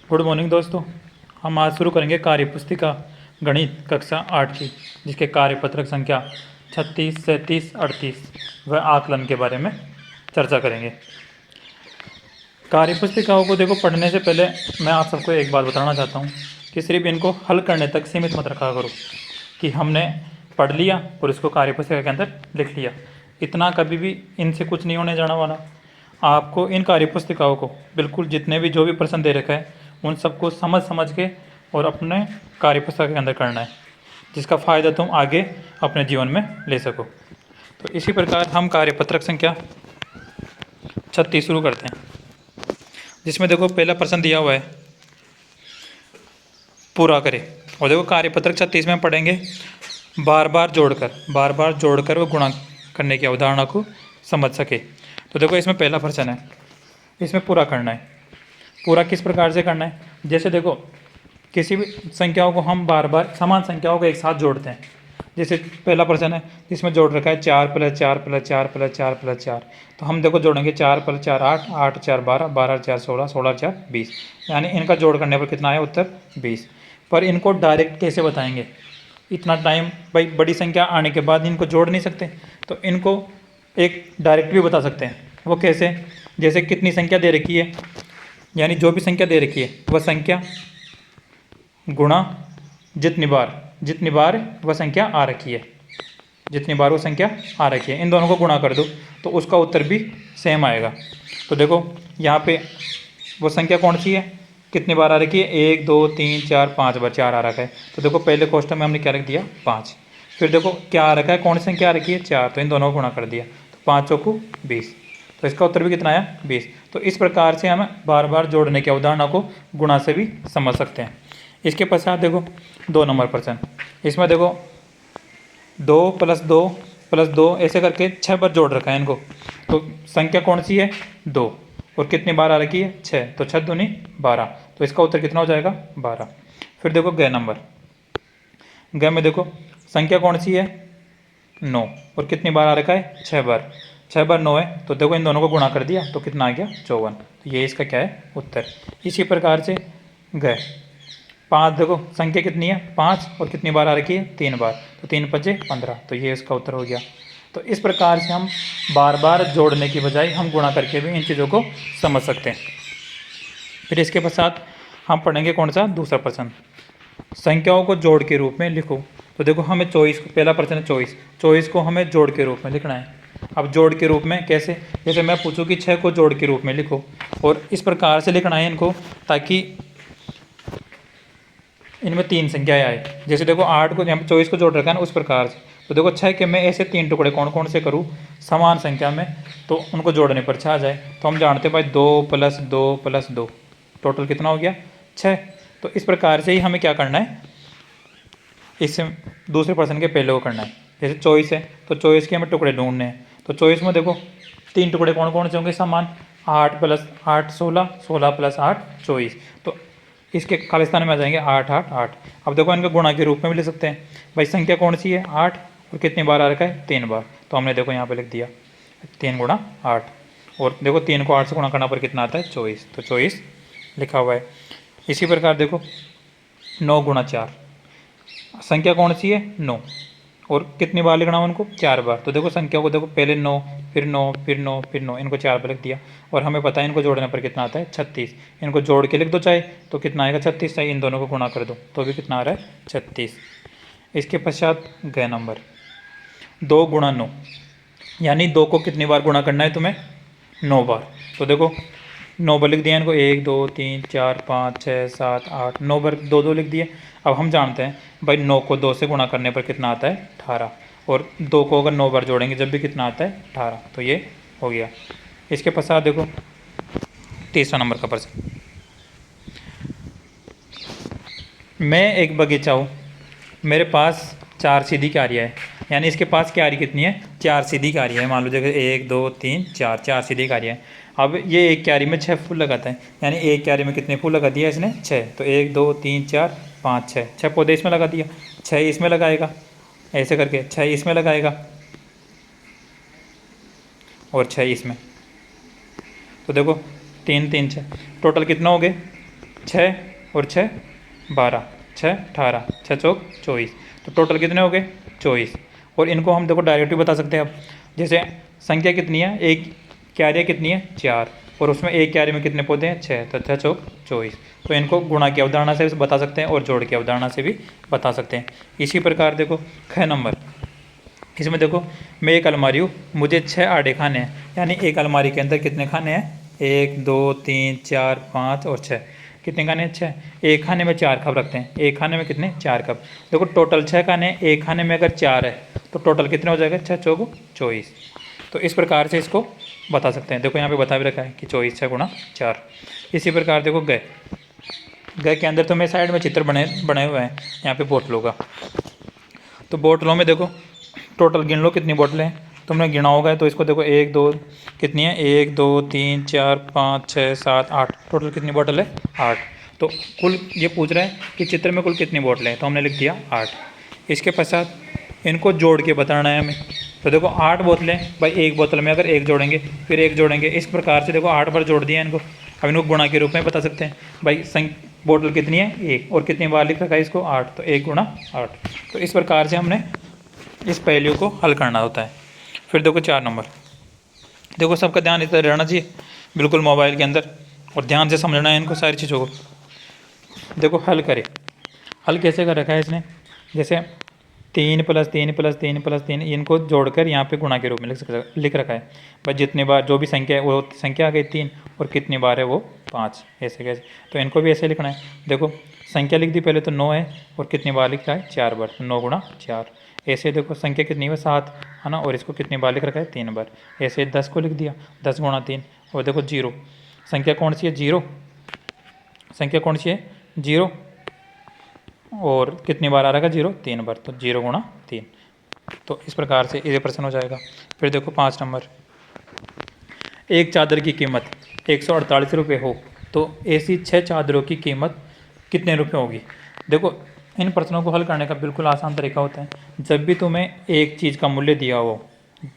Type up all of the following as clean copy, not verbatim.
Good morning दोस्तों। हम आज शुरू करेंगे कार्यपुस्तिका गणित कक्षा 8 की, जिसके कार्यपत्रक संख्या 36, 37, 38 व आकलन के बारे में चर्चा करेंगे। कार्यपुस्तिकाओं को देखो, पढ़ने से पहले मैं आप सबको एक बात बताना चाहता हूँ कि सिर्फ इनको हल करने तक सीमित मत रखा करो कि हमने पढ़ लिया और इसको कार्यपुस्तिका के अंदर लिख लिया। इतना कभी भी इनसे कुछ नहीं होने जाने वाला। आपको इन कार्यपुस्तिकाओं को बिल्कुल जितने भी जो भी प्रश्न दे रखा है उन सबको समझ समझ के और अपने कार्यपुस्तक के अंदर करना है, जिसका फ़ायदा तुम आगे अपने जीवन में ले सको। तो इसी प्रकार हम कार्यपत्रक संख्या 36 शुरू करते हैं, जिसमें देखो पहला प्रश्न दिया हुआ है, पूरा करें। और देखो कार्यपत्रक 36 में पढ़ेंगे बार बार जोड़कर वो गुणा करने की अवधारणा को समझ सके। तो देखो इसमें पहला प्रश्न है, इसमें पूरा करना है। पूरा किस प्रकार से करना है, जैसे देखो किसी भी संख्याओं को हम बार बार समान संख्याओं को एक साथ जोड़ते हैं। जैसे पहला प्रश्न है जिसमें जोड़ रखा है 4 + 4 + 4 + 4 + 4। तो हम देखो जोड़ेंगे 4 + 4 8, 8 + 4 12, 12 + 4 16, 16 + 4 20। यानी इनका जोड़ करने पर कितना आया उत्तर 20। पर इनको डायरेक्ट कैसे बताएंगे, इतना टाइम भाई बड़ी संख्या आने के बाद इनको जोड़ नहीं सकते, तो इनको एक डायरेक्ट भी बता सकते हैं। वो कैसे, जैसे कितनी संख्या दे रखी है, यानी जो भी संख्या दे रखी है वह संख्या गुणा जितनी बार वह संख्या आ रखी है, जितनी बार वो संख्या आ रखी है इन दोनों को गुणा कर दो तो उसका उत्तर भी सेम आएगा। तो देखो यहाँ पे वो संख्या कौन सी है, कितनी बार आ रखी है, 1 2 3 4 5 बार 4 आ रखा है। तो देखो पहले क्वेश्चन में हमने क्या रख दिया 5। फिर देखो क्या आ रखा है, कौन सी संख्या आ रखी है 4, तो इन दोनों को गुणा कर दिया तो 5 चौको 20। तो इसका उत्तर भी कितना आया 20। तो इस प्रकार से हम बार बार जोड़ने की अवधारणा को गुणा से भी समझ सकते हैं। इसके पश्चात देखो 2 नंबर प्रश्न, इसमें देखो 2 + 2 + 2 ऐसे करके 6 बार जोड़ रखा है इनको। तो संख्या कौन सी है 2 और कितनी बार आ रखी है 6, तो 6 दूनी 12। तो इसका उत्तर कितना हो जाएगा 12। फिर देखो ग नंबर, ग में देखो संख्या कौन सी है 9 और कितनी बार आ रखा है 6 बार, 6 बार 9 है। तो देखो इन दोनों को गुणा कर दिया तो कितना आ गया 54। तो ये इसका क्या है उत्तर। इसी प्रकार से ग 5, देखो संख्या कितनी है 5 और कितनी बार आ रखी है 3 बार, तो 3 × 5 = 15। तो ये इसका उत्तर हो गया। तो इस प्रकार से हम बार बार जोड़ने की बजाय हम गुणा करके भी इन चीज़ों को समझ सकते हैं। फिर इसके पश्चात हम पढ़ेंगे कौन सा दूसरा प्रश्न, संख्याओं को जोड़ के रूप में लिखो। तो देखो हमें 24, पहला प्रश्न है 24 को हमें जोड़ के रूप में लिखना है। अब जोड़ के रूप में कैसे, जैसे मैं पूछूं कि 6 को जोड़ के रूप में लिखो, और इस प्रकार से लिखना है इनको ताकि इनमें 3 संख्याएं आए। जैसे देखो 8 को, यहाँ पे 24 को जोड़ रखा है ना, उस प्रकार से। तो देखो 6 के मैं ऐसे 3 टुकड़े कौन कौन से करूँ समान संख्या में, तो उनको जोड़ने पर 6 आ जाए। तो हम जानते हैं भाई 2 + 2 + 2 टोटल कितना हो गया 6। तो इस प्रकार से ही हमें क्या करना है, इससे दूसरे प्रश्न के पहले को करना है। जैसे 24 है तो 24 के हमें टुकड़े ढूंढने हैं। तो 24 में देखो 3 टुकड़े कौन कौन से होंगे समान, 8 + 8 16, 16 + 8 24। तो इसके खालिस्तान में आ जाएंगे 8 8 8। अब देखो इनका गुणा के रूप में भी ले सकते हैं। भाई संख्या कौन सी है 8 और कितनी बार आ रखा है 3 बार, तो हमने देखो यहाँ पे लिख दिया 3 × 8। और देखो 3 को 8 से गुणा करना पर कितना आता है 24, तो 24 लिखा हुआ है। इसी प्रकार देखो 9 × 4, संख्या कौन सी है 9 और कितनी बार लिखना है उनको 4 बार। तो देखो संख्या को देखो पहले 9 फिर 9 फिर 9 फिर 9, इनको 4 बार लिख दिया। और हमें पता है इनको जोड़ने पर कितना आता है 36। इनको जोड़ के लिख दो चाहे तो कितना आएगा 36, चाहे इन दोनों को गुणा कर दो तो भी कितना आ रहा है 36। इसके पश्चात ग नंबर 2 × 9, यानी 2 को कितनी बार गुणा करना है तुम्हें 9 बार। तो देखो 9 बार लिख दिया इनको, 1 2 3 4 5 6 7 8, 9 बार 2 2 लिख दिए। अब हम जानते हैं भाई 9 को 2 से गुणा करने पर कितना आता है 18, और 2 को अगर 9 बार जोड़ेंगे जब भी कितना आता है 18। तो ये हो गया। इसके पश्चात देखो तीसरा नंबर का प्रश्न, मैं एक बगीचा हूँ, मेरे पास 4 सीधी क्यारियाँ है। यानी इसके पास क्यारी कितनी है 4 सीधी क्यारी है। मान लो जगह 1 2 3 4, 4 सीधी क्यारियाँ है। अब ये एक क्यारी में 6 फूल लगाता है, यानी एक क्यारी में कितने फूल लगा दिया इसने 6। तो 1 2 3 4 5 6, 6 पौधे इसमें लगा दिया, 6 इसमें लगाएगा, ऐसे करके 6 इसमें लगाएगा और 6 इसमें। तो देखो 3 3 6, टोटल कितना हो गए छः और छः 12, 6 18, 6 चौक 24, तो टोटल कितने हो गए 24। और इनको हम देखो डायरेक्टली बता सकते हैं अब, जैसे संख्या कितनी है, एक क्यारियाँ कितनी है 4, और उसमें एक क्यारी में कितने पौधे हैं 6, तो 6 चौक 24। तो इनको गुणा की अवधारणा से भी बता सकते हैं और जोड़ की अवधारणा से भी बता सकते हैं। इसी प्रकार देखो ख नंबर, इसमें देखो मैं एक अलमारी हूँ, मुझे 6 आड़े खाने हैं, यानी एक अलमारी के अंदर कितने खाने हैं 1 2 3 4 5 और 6, कितने खाने हैं 6। एक खाने में 4 कप रखते हैं, एक खाने में कितने 4 कप, देखो टोटल 6 खाने हैं, एक खाने में अगर 4 है तो टोटल कितने हो जाएगा 6 चौक 24। तो इस प्रकार से इसको बता सकते हैं। देखो यहाँ पे बता भी रखा है कि 24 6 गुणा 4। इसी प्रकार देखो गए, गए के अंदर तो मेरे साइड में चित्र बने हुए हैं यहाँ पे बोतलों का, तो बोतलों में देखो टोटल गिन लो कितनी बोतलें हैं, तुमने गिना होगा, तो इसको देखो 1 2 कितनी है 1 2 3 4 5 6 7 8, टोटल कितनी बोतल है 8। तो कुल ये पूछ रहा है कि चित्र में कुल कितनी बोतलें हैं, तो हमने लिख दिया 8। इसके पश्चात इनको जोड़ के बताना है हमें, तो देखो 8 बोतलें भाई, एक बोतल में अगर एक जोड़ेंगे फिर एक जोड़ेंगे, इस प्रकार से देखो 8 बार जोड़ दिया इनको। अब इनको गुणा के रूप में बता सकते हैं भाई, बोतल कितनी है 1, और कितनी बार लिख रखा है इसको 8, तो 1 गुणा 8। तो इस प्रकार से हमने इस पहेलियों को हल करना होता है। फिर देखो 4 नंबर, देखो सबका ध्यान इधर रहना चाहिए बिल्कुल मोबाइल के अंदर, और ध्यान से समझना है इनको सारी चीज़ों को। देखो हल करें, हल कैसे कर रखा है इसने, जैसे 3 + 3 + 3 + 3, इनको जोड़कर यहाँ पे गुणा के रूप में लिख रखा है भाई, जितनी बार जो भी संख्या है वो संख्या आ गई 3, और कितनी बार है वो 5, ऐसे कैसे, तो इनको भी ऐसे लिखना है। देखो संख्या लिख दी पहले तो 9 है, और कितनी बार लिख रहा है 4 बार, तो 9 गुणा 4। ऐसे देखो संख्या कितनी है 7 है ना, और इसको कितनी बार लिख रखा है 3 बार। ऐसे 10 को लिख दिया 10 गुणा 3, और देखो 0, संख्या कौन सी है 0, संख्या कौन सी है 0, और कितनी बार आ रहा है 0 3 बार, तो 0 गुणा 3। तो इस प्रकार से ये प्रश्न हो जाएगा। फिर देखो 5 नंबर, एक चादर की कीमत 148 रुपये हो तो ऐसी 6 चादरों की कीमत कितने रुपये होगी। देखो इन प्रश्नों को हल करने का बिल्कुल आसान तरीका होता है, जब भी तुम्हें एक चीज़ का मूल्य दिया हो,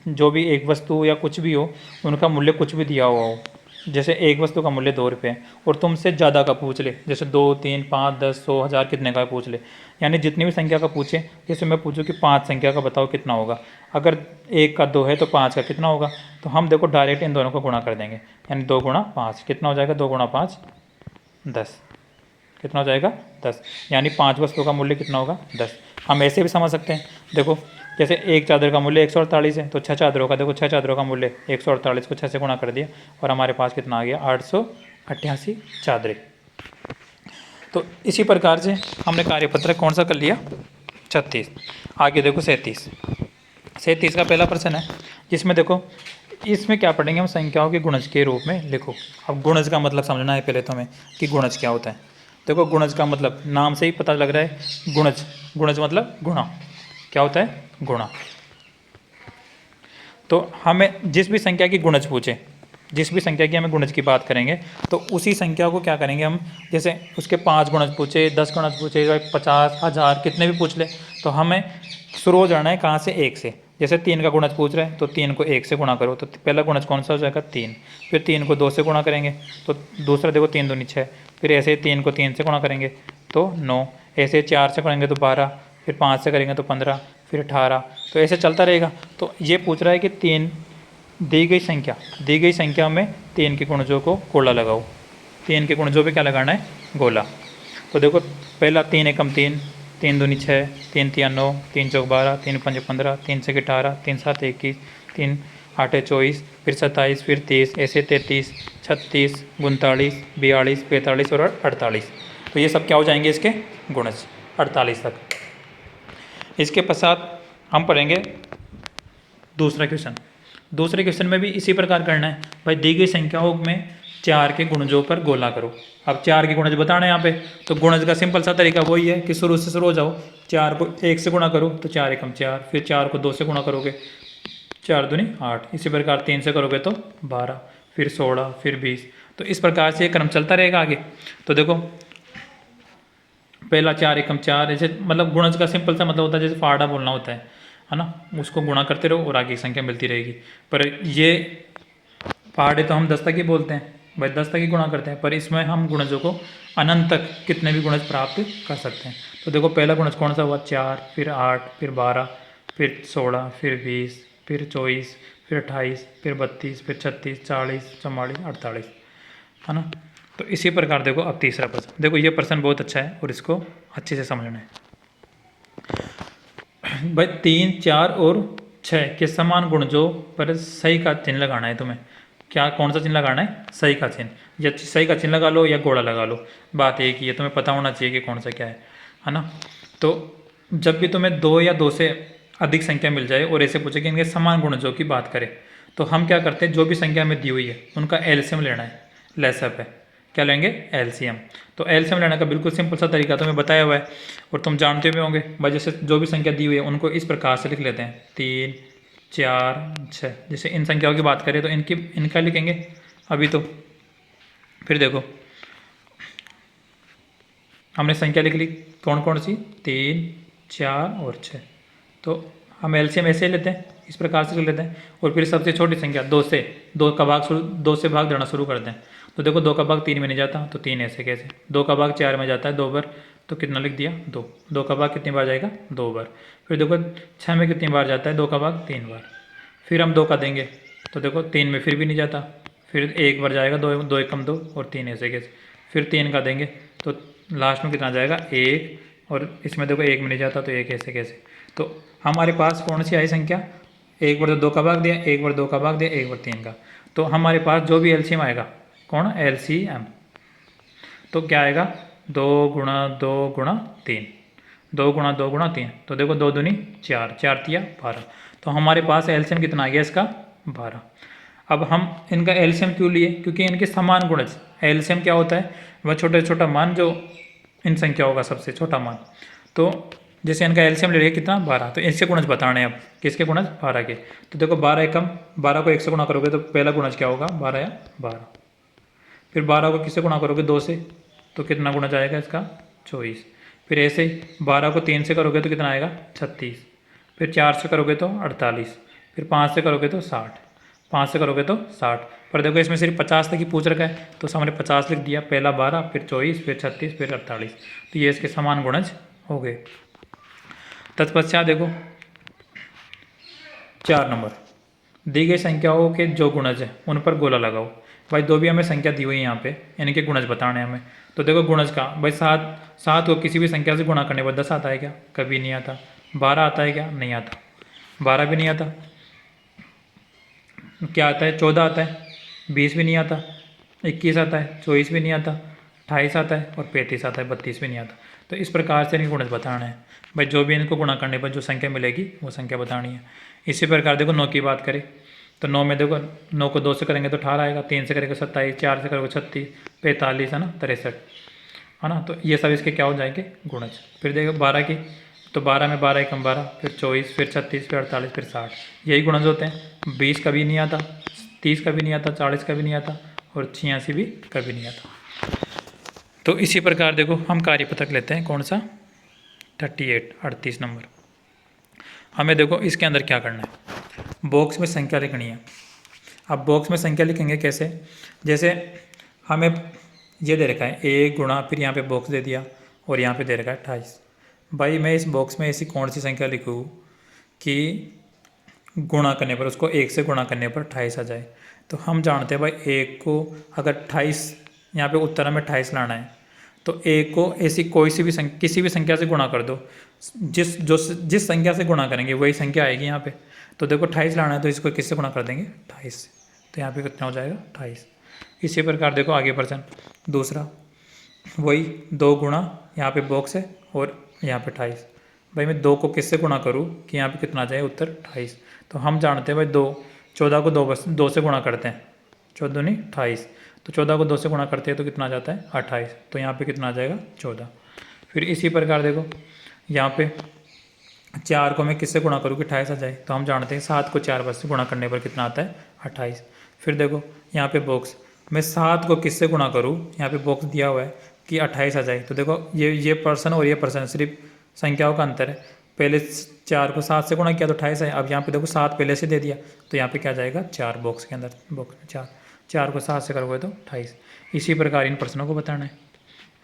जो भी एक वस्तु या कुछ भी हो उनका मूल्य कुछ भी दिया हुआ हो, जैसे एक वस्तु का मूल्य 2 रुपये और तुमसे ज़्यादा का पूछ ले, जैसे 2 3 5 10 100 1000 कितने का पूछ ले, यानी जितनी भी संख्या का पूछे, जैसे मैं पूछूं कि 5 संख्या का बताओ कितना होगा, अगर 1 का 2 है तो 5 का कितना होगा, तो हम देखो डायरेक्ट इन दोनों को गुणा कर देंगे, यानी 2 गुणा 5 कितना हो जाएगा, 2 गुणा 5 10, कितना हो जाएगा 10, यानी 5 वस्तुओं का मूल्य कितना होगा 10। हम ऐसे भी समझ सकते हैं, देखो जैसे एक चादर का मूल्य 148 है, तो 6 चादरों का, देखो 6 चादरों का मूल्य 148 को 6 से गुणा कर दिया, और हमारे पास कितना आ गया 888 चादरें। तो इसी प्रकार से हमने कार्यपत्रक कौन सा कर लिया 36। आगे देखो 37 का पहला प्रश्न है, जिसमें देखो इसमें क्या पढ़ेंगे हम, संख्याओं के गुणज के रूप में लिखो। अब गुणज का मतलब समझना है पहले तो हमें कि गुणज क्या होता है। देखो गुणज का मतलब नाम से ही पता लग रहा है, गुणज, गुणज मतलब गुणा, क्या होता है गुणा। तो हमें जिस भी संख्या की गुणज पूछे, जिस भी संख्या की हमें गुणज की बात करेंगे, तो उसी संख्या को क्या करेंगे हम, जैसे उसके 5 गुणज पूछे 10 गुणज पूछे 50 1000 कितने भी पूछ ले, तो हमें शुरू हो जाना है कहाँ से 1 से। जैसे 3 का गुणज पूछ रहे हैं तो 3 को 1 से गुणा करो, तो पहला गुणज कौन सा हो जाएगा 3, फिर 3 को 2 से गुणा करेंगे तो दूसरा देखो 3 दूनी 6, फिर ऐसे 3 को 3 से गुणा करेंगे तो 9, ऐसे 4 से करेंगे तो 12, फिर 5 से करेंगे तो 15, फिर 18, तो ऐसे चलता रहेगा। तो ये पूछ रहा है कि 3 दी गई संख्या में 3 के गुणजों को गोला लगाओ, 3 के गुणजों पे क्या लगाना है गोला। तो देखो पहला 3 एकम 3, 3 दूनी 6, 3 तिया 9, 3 चौक 12, 3 पंजे 15, 3 छके 18, 3 7 21, 3 8 24, फिर 27, फिर 30, ऐसे 33, 36, 39, 42, 45 और 48। तो ये सब क्या हो जाएंगे इसके गुणज 48 तक। इसके पश्चात हम पढ़ेंगे दूसरा क्वेश्चन। दूसरे क्वेश्चन में भी इसी प्रकार करना है भाई, दी गई संख्याओं में 4 के गुणजों पर गोला करो। अब 4 के गुणज बताना है यहाँ पे, तो गुणज का सिंपल सा तरीका वही है कि शुरू से शुरू हो जाओ, 4 को 1 से गुणा करो तो 4 एकम 4, फिर 4 को 2 से गुणा करोगे 4 दूनी 8, इसी प्रकार 3 से करोगे तो 12, फिर 16, फिर 20। तो इस प्रकार से क्रम चलता रहेगा आगे। तो देखो पहला 4 एकम 4, ऐसे मतलब गुणज का सिंपल सा मतलब होता है जैसे फाड़ा बोलना होता है ना, उसको गुणा करते रहो और आगे की संख्या मिलती रहेगी। पर ये पहाड़े तो हम 10 तक ही बोलते हैं, भाई 10 तक ही गुणा करते हैं, पर इसमें हम गुणजों को अनंत तक कितने भी गुणज प्राप्त कर सकते हैं। तो देखो पहला गुणज कौन सा हुआ, 4, फिर 8, फिर 12, फिर 16, फिर 20, फिर 24, फिर 28, फिर 32, फिर 36, 40, 44, 48, है ना। तो इसी प्रकार देखो अब तीसरा प्रश्न, देखो ये प्रश्न बहुत अच्छा है और इसको अच्छे से समझना है। भाई 3, 4 और 6 के समान गुणजों पर सही का चिन्ह लगाना है तुम्हें। क्या, कौन सा चिन्ह लगाना है, सही का चिन्ह, या सही का चिन्ह लगा लो या घोड़ा लगा लो, बात एक ही है, तुम्हें पता होना चाहिए कि कौन सा क्या है ना। तो जब भी तुम्हें 2 या 2 से अधिक संख्या मिल जाए और ऐसे पूछे कि इनके समान गुणजों की बात करें, तो हम क्या करते हैं, जो भी संख्या हमें दी हुई है उनका एलसीएम लेना है, लेसअप है, क्या लेंगे, एलसीएम। तो एलसीएम लेने का बिल्कुल सिंपल सा तरीका तुम्हें बताया हुआ है और तुम जानते भी होंगे भाई। जैसे जो भी संख्या दी हुई है उनको इस प्रकार से लिख लेते हैं, 3, 4, 6। जैसे इन संख्याओं की बात करें तो इनका लिखेंगे अभी तो। फिर देखो हमने संख्या लिख ली कौन कौन सी, 3, 4 और 6। तो हम एलसीएम ऐसे ही लेते हैं, इस प्रकार से लिख लेते हैं। और फिर सबसे छोटी संख्या 2 से, 2 से भाग देना शुरू करते हैं। तो देखो 2 का भाग 3 में नहीं जाता तो 3 ऐसे कैसे, 2 का भाग 4 में जाता है 2 बार, तो कितना लिख दिया, 2। 2 का भाग कितनी बार जाएगा, 2 बार। फिर देखो 6 में कितनी बार जाता है, 2 का भाग 3 बार। फिर हम 2 का देंगे तो देखो 3 में फिर भी नहीं जाता, फिर 1 बार जाएगा, 2 2 एकम 2 और 3 ऐसे कैसे। फिर 3 का देंगे तो लास्ट में कितना जाएगा, 1, और इसमें देखो 1 में नहीं जाता तो 1 ऐसे कैसे। तो हमारे पास कौन सी आई संख्या, एक बार 2 का भाग दिया, एक बार 2 का भाग दिया, एक बार 3 का। तो हमारे पास जो भी एलसीएम आएगा, कौन, एलसीएम, तो क्या आएगा, 2 गुणा 2 गुणा 3, 2 गुणा 2 गुणा 3। तो देखो 2 दूनी 4, 4 तिया 12। तो हमारे पास एलसीएम कितना आ गया इसका, 12। अब हम इनका एलसीएम क्यों लिए, क्योंकि इनके समान गुणज, एलसीएम क्या होता है, वह छोटा छोटा मान जो इन संख्याओं का सबसे छोटा मान। तो जैसे इनका एलसीएम ले लिया कितना, 12, तो इसके गुणज बताने हैं अब, किसके गुणज, 12 के। तो देखो 12 एकम, 12 को 1 से गुणा करोगे तो पहला गुणज क्या होगा, 12 या 12। फिर 12 को किससे गुणा करोगे, 2 से, तो कितना गुणज आएगा इसका, 24। फिर ऐसे ही 12 को 3 से करोगे तो कितना आएगा, 36। फिर 4 से करोगे तो 48। फिर 5 से करोगे तो 60। 5 से करोगे तो 60। पर देखो इसमें सिर्फ 50 तक ही पूछ रखा है तो सामने 50 लिख दिया, पहला 12, फिर 24, फिर 36, फिर 48। तो ये इसके समान गुणज हो गए। तत्पश्चात देखो 4 नंबर, दी गई संख्याओं के जो गुणज है उन पर गोला लगाओ। भाई दो भी हमें संख्या दी हुई है यहाँ पे, इनके गुणज बताने हैं हमें। तो देखो गुणज का, भाई 7 को किसी भी संख्या से गुणा करने पर 10 आता है क्या, कभी नहीं आता। 12 आता है क्या, नहीं आता। 12 भी नहीं आता। क्या आता है, 14 आता है, 20 भी नहीं आता, 21 आता है, 24 भी नहीं आता, 28 आता है और 35 आता है, 32 भी नहीं आता। तो इस प्रकार से इनके गुणज बताना है। भाई जो भी इनको गुणा करने पर जो संख्या मिलेगी वो संख्या बतानी है। इसी प्रकार देखो 9 की बात करें तो 9 में देखो 9 को 2 से करेंगे तो 18 आएगा, 3 से करेंगे 27, 4 से करोगे 36, 45 है ना, 63 है ना। तो ये सब इसके क्या हो जाएंगे, गुणज। फिर देखो 12 की, तो 12 में 12 एकम 12, फिर 24, फिर 36, फिर 48, फिर 60, यही गुणज होते हैं। 20 कभी नहीं आता, 30 कभी नहीं आता, 40 कभी नहीं आता और 86 भी कभी नहीं आता। तो इसी प्रकार देखो हम कार्यपत्रक लेते हैं, कौन सा, 38 नंबर। हमें देखो इसके अंदर क्या करना है, बॉक्स में संख्या लिखनी है। अब बॉक्स में संख्या लिखेंगे कैसे, जैसे हमें ये दे रखा है 1 गुणा, फिर यहाँ पे बॉक्स दे दिया और यहाँ पे दे रखा है 28। भाई मैं इस बॉक्स में ऐसी कौन सी संख्या लिखूँ कि गुणा करने पर, उसको 1 से गुणा करने पर 28 आ जाए। तो हम जानते हैं भाई 1 को अगर 28, यहाँ पे उत्तर में 28 लाना है तो 1 को ऐसी कोई सी भी संख्या, किसी भी संख्या से गुणा कर दो, जिस संख्या से गुणा करेंगे वही संख्या आएगी यहाँ पे। तो देखो 28 लाना है तो इसको किससे गुणा कर देंगे, 28 से। तो यहाँ पे कितना हो जाएगा, 28। इसी प्रकार देखो आगे प्रश्न दूसरा, वही 2 गुणा, यहाँ पे बॉक्स है और यहाँ पे 28। भाई मैं 2 को किससे गुणा करूँ कि यहाँ पे कितना आ जाए उत्तर, 28। तो हम जानते हैं भाई 14 को 2 से गुणा करते हैं, 14 नहीं 28। तो 14 को 2 से गुणा करते हैं तो कितना आ जाता है, 28। तो यहाँ पे कितना आ जाएगा, 14। फिर इसी प्रकार देखो यहाँ पे 4 को मैं किससे गुणा करूँ कि 28 आ जाए। तो हम जानते हैं 7 को 4 बार से गुणा करने पर कितना आता है, 28। फिर देखो यहाँ पे बॉक्स, मैं 7 को किससे गुणा करूँ, यहाँ पे बॉक्स दिया हुआ है कि 28 आ जाए। तो देखो ये पर्सन और ये पर्सन सिर्फ संख्याओं का अंतर है। पहले 4 को 7 से गुणा किया तो 28 है। अब यहाँ पे देखो 7 पहले से दे दिया तो यहाँ पे क्या जाएगा, 4 बॉक्स के अंदर, बॉक्स में 4। 4 को 7 से करोगे तो 28। इसी प्रकार इन प्रश्नों को बताना है।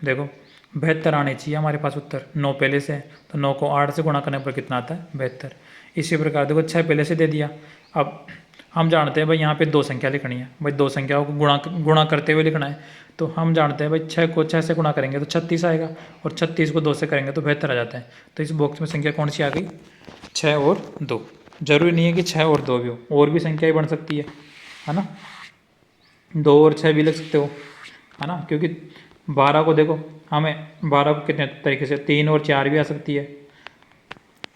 देखो 72 आने चाहिए हमारे पास उत्तर, 9 पहले से है तो 9 को 8 से गुणा करने पर कितना आता है 72। इसी प्रकार देखो 6 पहले से दे दिया। अब हम जानते हैं भाई यहाँ पे 2 संख्या लिखनी है, भाई 2 संख्याओं को गुणा करते हुए लिखना है। तो हम जानते हैं भाई 6 को 6 से गुणा करेंगे तो 36 आएगा, और 36 को 2 से करेंगे तो 72 आ जाता है। तो इस बॉक्स में संख्या कौन सी आ गई, 6 और 2। जरूरी नहीं है कि 6 और 2 भी हो, और भी संख्याएं बन सकती है ना। 2 और 6 भी लिख सकते हो, है ना, क्योंकि 12 को देखो हमें 12 को कितने तरीके से 3 और 4 भी आ सकती है,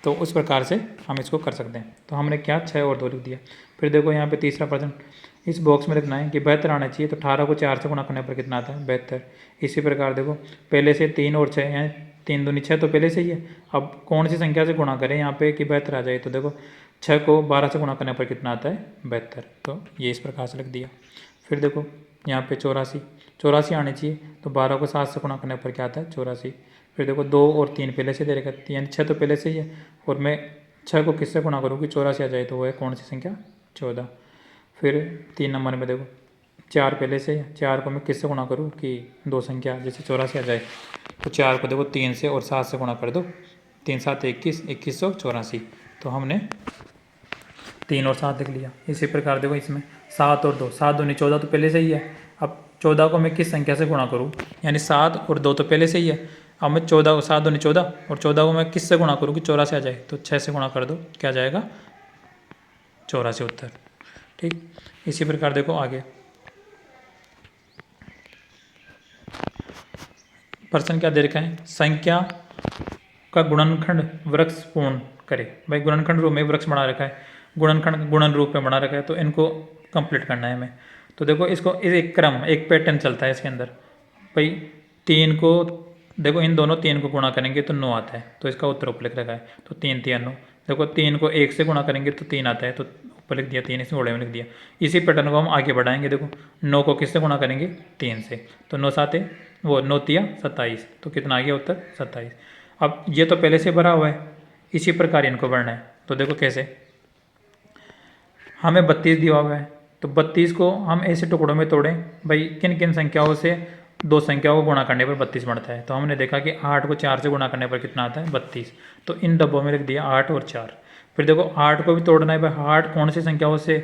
तो उस प्रकार से हम इसको कर सकते हैं। तो हमने क्या 6 और 2 लिख दिया। फिर देखो यहाँ पे तीसरा प्रश्न, इस बॉक्स में लिखना है कि 72 आना चाहिए, तो 18 को 4 से गुणा करने पर कितना आता है 72। इसी प्रकार देखो पहले से 3 और 6 हैं, 3 दूनी 6 तो पहले से ही है। अब कौन सी संख्या से गुणा करें यहाँ पे कि 72 आ जाए, तो देखो 6 को 12 से गुणा करने पर कितना आता है 72। तो ये इस प्रकार से लिख दिया। फिर देखो यहाँ पे 84 आने चाहिए, तो 12 को 7 से गुणा करने पर क्या आता है 84। फिर देखो 2 और 3 पहले से दे रखा है, यानी 6 तो पहले से ही है, और मैं 6 को किससे गुणा करूँ कि 84 आ जाए, तो वो है कौन सी संख्या 14। फिर 3 नंबर में देखो 4 पहले से है, 4 को मैं किससे गुणा करूँ कि 2 संख्या जैसे 84 आ जाए, तो 4 को देखो 3 से और 7 से गुणा कर दो, 3 7 21, 2184। तो हमने 3 और 7 लिख लिया। इसी प्रकार देखो इसमें 7 और 2, 7 दूनी 14 तो पहले से ही है। अब 14 को मैं किस संख्या से गुणा करूँ, यानी 7 और 2 तो पहले से ही है। अब मैं 14 को 7 दूनी 14 और 14 को मैं किस से गुणा करूँ कि 84 आ जाए, तो 6 से गुणा कर दो, क्या जाएगा 84 उत्तर। ठीक, इसी प्रकार देखो आगे प्रश्न क्या दे रखा है, संख्या का गुणनखंड वृक्ष पूर्ण करे। भाई गुणनखंड रूप में वृक्ष बना रखा है, गुणनखंड गुणन रूप में बना रखा है, तो इनको कंप्लीट करना है हमें। तो देखो इसको एक क्रम, एक पैटर्न चलता है इसके अंदर। भाई 3 को देखो, इन दोनों 3 को गुणा करेंगे तो 9 आता है, तो इसका उत्तर ऊपर लिख रखा है। तो 3 3 9। देखो 3 को 1 से गुणा करेंगे तो 3 आता है, तो ऊपर लिख दिया 3, इस घोड़े में लिख दिया। इसी पैटर्न को हम आगे बढ़ाएंगे। देखो 9 को किससे गुणा करेंगे 3 से, तो 9 7 वो 9 3 27, तो कितना आ गया उत्तर 27। अब ये तो पहले से भरा हुआ है, इसी प्रकार इनको भरना है। तो देखो कैसे, हमें 32 दिया हुआ है, तो 32 को हम ऐसे टुकड़ों में तोड़ें। भाई किन किन संख्याओं से 2 संख्याओं को गुणा करने पर 32 बनता है, तो हमने देखा कि 8 को 4 से गुणा करने पर कितना आता है 32। तो इन डब्बों में लिख दिया 8 और 4। फिर देखो 8 को भी तोड़ना है, भाई 8 कौन सी संख्याओं से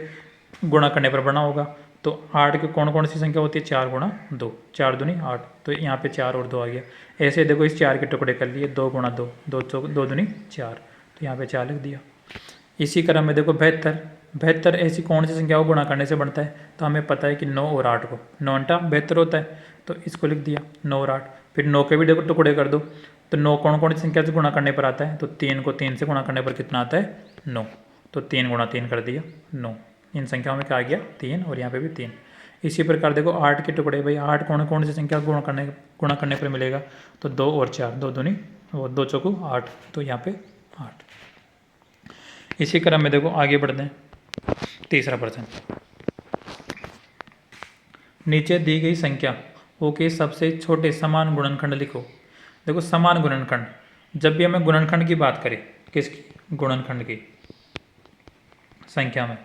गुणा करने पर बना होगा, तो 8 की कौन कौन सी संख्या होती है 4 गुणा 2, 4 दूनी 8, तो यहाँ पे 4 और 2 आ गया। ऐसे देखो इस 4 के टुकड़े कर लिए, 2 गुणा 2, 2 दूनी 4, तो यहाँ पे 4 लिख दिया। इसी क्रम में देखो 72 ऐसी कौन सी संख्या को गुणा करने से बनता है, तो हमें पता है कि 9 और 8 को, 9 अंटा 72 होता है, तो इसको लिख दिया 9 और 8। फिर 9 के भी देखो टुकड़े कर दो, तो 9 कौन कौन सी संख्या से गुणा करने पर आता है, तो 3 को 3 से गुणा करने पर कितना आता है 9, तो 3 गुणा 3 कर दिया 9। इन संख्याओं में क्या आ गया 3, और यहाँ पे भी 3। इसी प्रकार देखो 8 के टुकड़े, भाई 8 कौन कौन सी संख्या गुणा करने पर मिलेगा, तो 2 और 4, 2 दूनी वो 2 चौको 8, तो यहाँ पे 8। इसी क्रम में देखो आगे बढ़ते हैं। तीसरा प्रश्न, नीचे दी गई संख्या के सबसे छोटे समान गुणनखंड लिखो। देखो समान गुणनखंड, जब भी हमें गुणनखंड की बात करें, किसकी, गुणनखंड की संख्या में,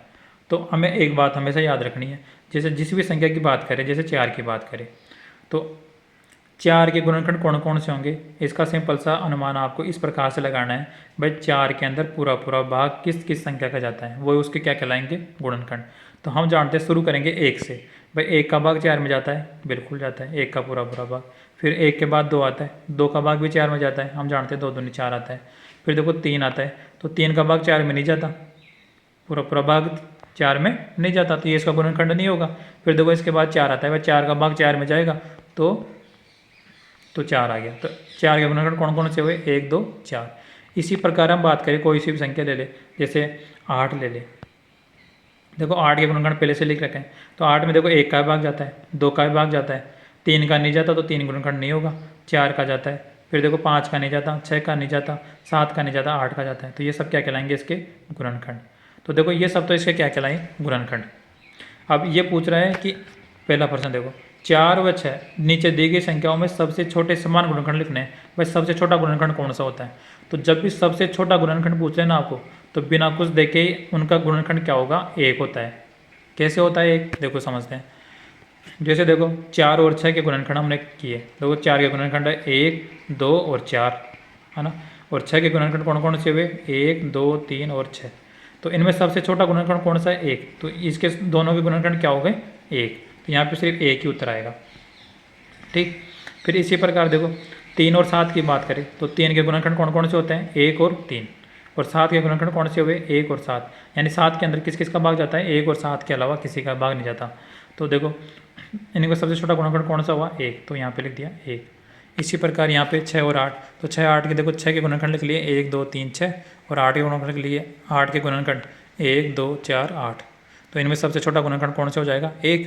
तो हमें एक बात हमेशा याद रखनी है। जैसे जिस भी संख्या की बात करें, जैसे 4 की बात करें, तो 4 के गुणनखंड कौन कौन से होंगे, इसका सिंपल सा अनुमान आपको इस प्रकार से लगाना है। भाई 4 के अंदर पूरा पूरा भाग किस किस संख्या का जाता है, वो उसके क्या कहलाएंगे गुणनखंड। तो हम जानते हैं, शुरू करेंगे 1 से। भाई 1 का भाग 4 में जाता है, बिल्कुल जाता है 1 का पूरा पूरा भाग। फिर 1 के बाद 2 आता है, 2 का भाग भी 4 में जाता है, हम जानते हैं 2 दूनी 4 आता है। फिर देखो 3 आता है, तो 3 का भाग 4 में नहीं जाता, पूरा पूरा भाग 4 में नहीं जाता, तो ये इसका गुणनखंड नहीं होगा। फिर देखो इसके बाद 4 आता है, भाई 4 का भाग 4 में जाएगा, तो 4 आ गया। तो 4 के गुणनखंड कौन कौन से हुए, 1 2 4। इसी प्रकार हम बात करें, कोई सी भी संख्या ले ले, जैसे 8 ले ले। देखो 8 के गुणनखंड पहले से लिख रखे हैं, तो 8 में देखो 1 का भाग जाता है, 2 का भाग जाता है, 3 का नहीं जाता, तो 3 गुणनखंड नहीं होगा। 4 का जाता है, फिर देखो 5 का नहीं जाता, 6 का नहीं जाता, 7 का नहीं जाता, 8 का जाता है, तो ये सब क्या कहलाएंगे इसके गुणनखंड। तो देखो ये सब तो इसके क्या कहलाएं गुणनखंड। अब ये पूछ रहा है कि पहला प्रश्न देखो, 4 व 6 नीचे दी गई संख्याओं में सबसे छोटे समान गुणनखंड लिखने हैं। भाई सबसे छोटा गुणनखंड कौन सा होता है, तो जब भी सबसे छोटा गुणनखंड पूछ लेना आपको, तो बिना कुछ देखे ही उनका गुणनखंड क्या होगा 1 होता है। कैसे होता है 1, देखो समझते हैं। जैसे देखो 4 और 6 के गुणनखंड हमने किए। देखो 4 के गुणनखंड है 1, 2 और 4, है ना। और 6 के गुणनखंड कौन कौन से हुए? 1, 2, 3 और 6। तो इनमें सबसे छोटा गुणनखंड कौन सा है? 1। तो इसके दोनों के गुणनखंड क्या हो गए? 1। तो यहाँ पे सिर्फ 1 ही उत्तर आएगा। ठीक। फिर इसी प्रकार देखो 3 और 7 की बात करें तो 3 के गुणनखंड कौन कौन से होते हैं? 1 और 3। और 7 के गुणनखंड कौन से हुए? 1 और 7। यानी 7 के अंदर किस किस का भाग जाता है? 1 और 7 के अलावा किसी का भाग नहीं जाता। तो देखो इनका सबसे छोटा गुणनखंड कौन सा हुआ? 1। तो यहाँ पे लिख दिया 1। इसी प्रकार यहाँ पे 6 और 8। तो 6 8 के देखो 6 के गुणनखंड लिख लिए 1 2 3 6। और 8 के गुणनखंड लिख लिए 8 के गुणनखंड 1 2 4 8। तो इनमें सबसे छोटा गुणनखंड कौन सा हो जाएगा? 1।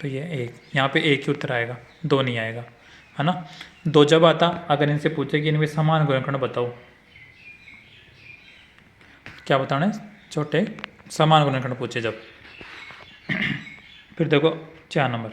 तो ये 1, यहाँ पे 1 ही उत्तर आएगा, 2 नहीं आएगा, है ना। 2 जब आता अगर इनसे पूछे कि इनमें समान गुणनखंड बताओ, क्या बताना है? छोटे समान गुणनखंड पूछे जब। फिर देखो 4 नंबर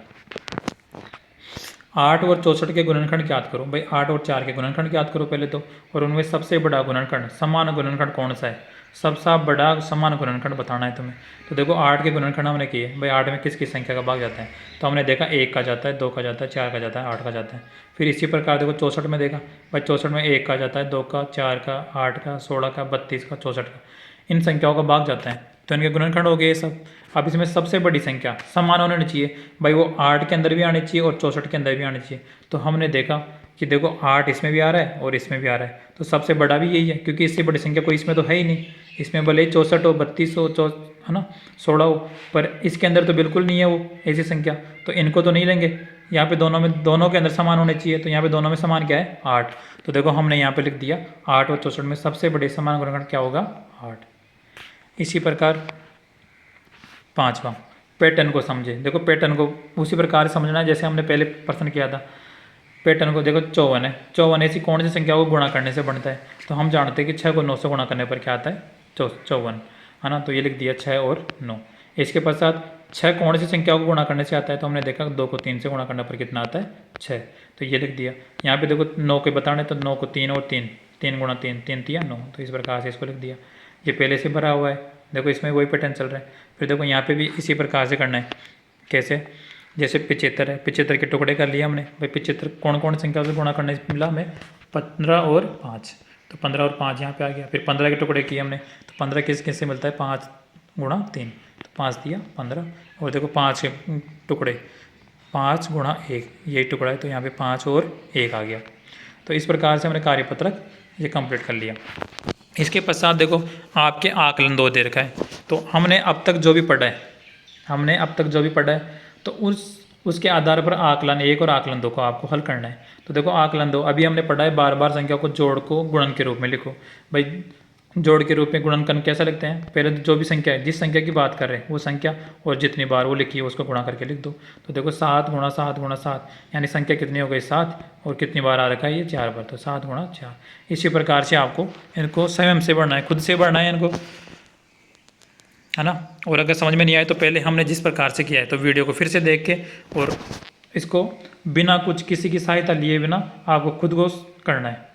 8 और 64 के गुणनखंड ज्ञात करो। भाई 8 और 4 के गुणनखंड ज्ञात करो पहले तो। और उनमें सबसे बड़ा गुणनखंड समान गुणनखंड कौन सा है? सबसे बड़ा समान गुणनखंड बताना है तुम्हें। तो देखो 8 के गुणनखंड हमने किए। भाई 8 में किस किस संख्या का भाग जाता है? तो हमने देखा 1 का जाता है, 2 का जाता है, 4 का जाता है, 8 का जाता है। फिर इसी प्रकार देखो 64 में देखा। भाई 64 में 1 का जाता है, 2 का, 4 का, 8 का, 16 का, 32 का, 64 का। इन संख्याओं का भाग जाता है तो इनके गुणनखंड हो गए ये सब। अब इसमें सबसे बड़ी संख्या समान होनी चाहिए। भाई वो 8 के अंदर भी आनी चाहिए और 64 के अंदर भी आनी चाहिए। तो हमने देखा कि देखो 8 इसमें भी आ रहा है और इसमें भी आ रहा है, तो सबसे बड़ा भी यही है क्योंकि इससे बड़ी संख्या कोई इसमें तो है ही नहीं। इसमें भले ही 64 हो, 32 हो, है ना, 16 हो, पर इसके अंदर तो बिल्कुल नहीं है वो ऐसी संख्या, तो इनको तो नहीं लेंगे। यहाँ पे दोनों के अंदर समान होने चाहिए, तो यहाँ पे दोनों में समान क्या है? 8। तो देखो हमने यहाँ पे लिख दिया 8 और 64 में सबसे बड़े समान गुणनखंड क्या होगा? 8। इसी प्रकार 5वां पैटर्न को समझे। देखो पैटर्न को उसी प्रकार समझना है जैसे हमने पहले प्रश्न किया था। पैटर्न को देखो 54 है। 54 ऐसी कौन सी संख्या को गुणा करने से बनता है? तो हम जानते हैं कि 6 को 9 से गुणा करने पर क्या आता है? 54, है ना। तो ये लिख दिया 6 और 9। इसके पश्चात 6 कौन सी संख्या को गुणा करने से आता है? तो हमने देखा 2 को 3 से गुणा करने पर कितना आता है? 6। तो ये लिख दिया। यहाँ पे देखो 9 के बताने तो 9 को 3 और 3, 3 गुणा 3, 3 3 9। तो इस प्रकार से इसको लिख दिया। ये पहले से भरा हुआ है, देखो इसमें वही पैटर्न चल रहा है। फिर देखो यहाँ पे भी इसी प्रकार से करना है। कैसे? जैसे 75 है, 75 के टुकड़े कर लिए हमने। भाई 75 कौन कौन संख्या से गुणा करने से मिला हमें? 15 और 5। तो 15 और 5 यहाँ पे आ गया। फिर 15 के टुकड़े किए हमने, तो 15 किस किस से मिलता है? 5 गुणा 3, तो 5 दिया 15। और देखो 5 के टुकड़े 5 गुणा 1, यही टुकड़ा है, तो यहाँ पे 5 और 1 आ गया। तो इस प्रकार से हमने कार्यपत्रक ये कंप्लीट कर लिया। इसके पश्चात देखो आपके आकलन 2 दे रखा है। तो हमने अब तक जो भी पढ़ा है तो उसके आधार पर आकलन 1 और आकलन 2 को आपको हल करना है। तो देखो आकलन 2 अभी हमने पढ़ा है, बार बार संख्या को जोड़ को गुणन के रूप में लिखो। भाई जोड़ के रूप में गुणनखंड कैसा लिखते हैं? पहले तो जो भी संख्या है, जिस संख्या की बात कर रहे हैं वो संख्या और जितनी बार वो लिखी है उसको गुणा करके लिख दो। तो देखो 7 गुणा 7 गुणा 7, यानी संख्या कितनी हो गई? 7। और कितनी बार आ रखा है? ये 4 बार, तो 7 गुणा 4। इसी प्रकार से आपको इनको स्वयं से बढ़ना है, खुद से बढ़ना है इनको, है ना। और अगर समझ में नहीं आए तो पहले हमने जिस प्रकार से किया है तो वीडियो को फिर से देख के और इसको बिना कुछ किसी की सहायता लिए बिना आपको खुद को करना है।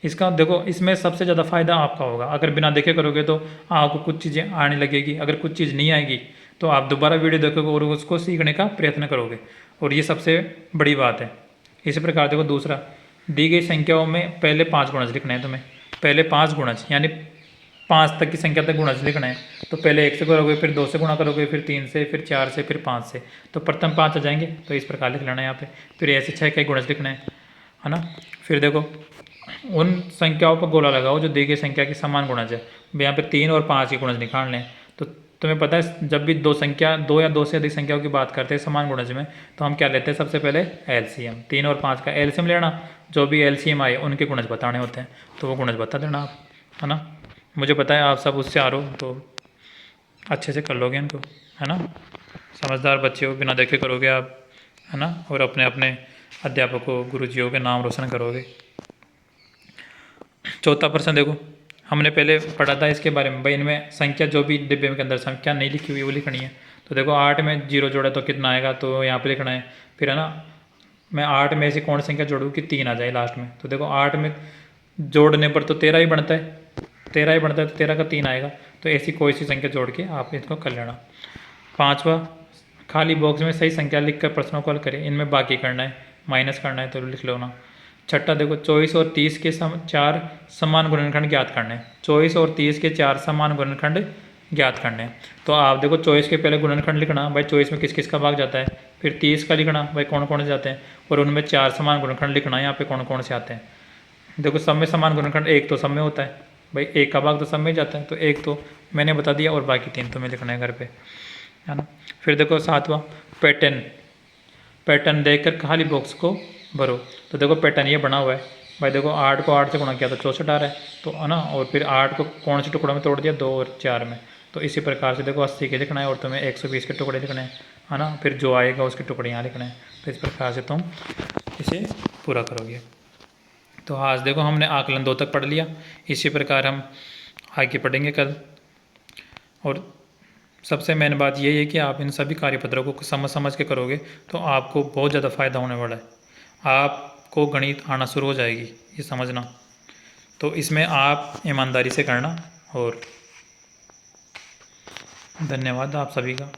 इसका देखो इसमें सबसे ज़्यादा फायदा आपका होगा। अगर बिना देखे करोगे तो आपको कुछ चीज़ें आने लगेगी, अगर कुछ चीज़ नहीं आएगी तो आप दोबारा वीडियो देखोगे और उसको सीखने का प्रयत्न करोगे, और ये सबसे बड़ी बात है। इसी प्रकार देखो दूसरा, दी गई संख्याओं में पहले 5 गुणज लिखना है तुम्हें। पहले 5 गुणज यानी 5 तक की संख्या तक गुणज लिखना है। तो पहले 1 से करोगे, फिर 2 से गुणा करोगे, फिर 3 से, फिर 4 से, फिर 5 से, तो प्रथम 5 आ जाएंगे। तो इस प्रकार लिख लेना है यहाँ पे। फिर ऐसे 6 का गुणज लिखना है ना। फिर देखो उन संख्याओं पर गोला लगाओ जो दी गई संख्या की समान गुणज है। यहाँ पे 3 और 5 के गुणज निकालने हैं। तो तुम्हें पता है जब भी दो या दो से अधिक संख्याओं की बात करते हैं समान गुणज में, तो हम क्या लेते हैं? सबसे पहले एलसीएम। 3 और 5 का एलसीएम लेना, जो भी एलसीएम आए उनके गुणज बताने होते हैं, तो वो गुणज बता देना आप, है ना। मुझे पता है आप सब उससे आ रहे हो तो अच्छे से कर लोगे इनको, है ना। समझदार बच्चे हो, बिना देखे करोगे आप, है ना, और अपने अपने अध्यापकों गुरुजियों के नाम रोशन करोगे। चौथा प्रश्न देखो, हमने पहले पढ़ा था इसके बारे में। भाई इनमें संख्या जो भी डिब्बे के अंदर संख्या नहीं लिखी हुई वो लिखनी है। तो देखो 8 में 0 जोड़ा तो कितना आएगा? तो यहाँ पे लिखना है। फिर है ना, मैं 8 में ऐसी कौन संख्या जोड़ूँ कि 3 आ जाए लास्ट में? तो देखो 8 में जोड़ने पर तो 13 ही बनता है, 13 ही बनता है, तो 13 का 3 आएगा। तो ऐसी कोई सी संख्या जोड़ के आप इसको कर लेना। 5वां खाली बॉक्स में सही संख्या लिखकर प्रश्नों को हल करें। इनमें बाकी करना है, माइनस करना है तो लिख लो ना। छठा देखो 24 और 30 के 4 समान गुणनखंड ज्ञात करने हैं। 24 और 30 के 4 समान गुणनखंड ज्ञात करने हैं। तो आप देखो 24 के पहले गुणनखंड लिखना भाई, 24 में किस किस का भाग जाता है। फिर 30 का लिखना भाई कौन कौन से जाते हैं, और उनमें 4 समान गुणनखंड लिखना है यहाँ पे कौन कौन से आते हैं। देखो सब में समान गुणनखंड एक तो सब में होता है भाई, एक का भाग तो सब में जाता है, तो एक तो मैंने बता दिया और बाकी 3 तो मैं लिखना है घर पे, है ना। फिर देखो 7वां पैटर्न, पैटर्न देखकर खाली बॉक्स को भरो। तो देखो पैटर्न ये बना हुआ है भाई, देखो 8 को 8 से गुणा किया तो 64 आ रहा है, तो है ना। और फिर 8 को कौन से टुकड़ों में तोड़ दिया, 2 और 4 में। तो इसी प्रकार से देखो 80 के लिखना है और तुम्हें 120 के टुकड़े लिखने हैं, है ना। फिर जो आएगा उसके टुकड़े यहाँ लिखने हैं। तो इस प्रकार से तुम इसे पूरा करोगे। तो आज देखो हमने आकलन 2 तक पढ़ लिया, इसी प्रकार हम आगे पढ़ेंगे कल। और सबसे मेन बात यही है कि आप इन सभी कार्यपत्रों को समझ के करोगे तो आपको बहुत ज़्यादा फ़ायदा होने वाला है। आपको गणित आना शुरू हो जाएगी, ये समझना। तो इसमें आप ईमानदारी से करना। और धन्यवाद आप सभी का।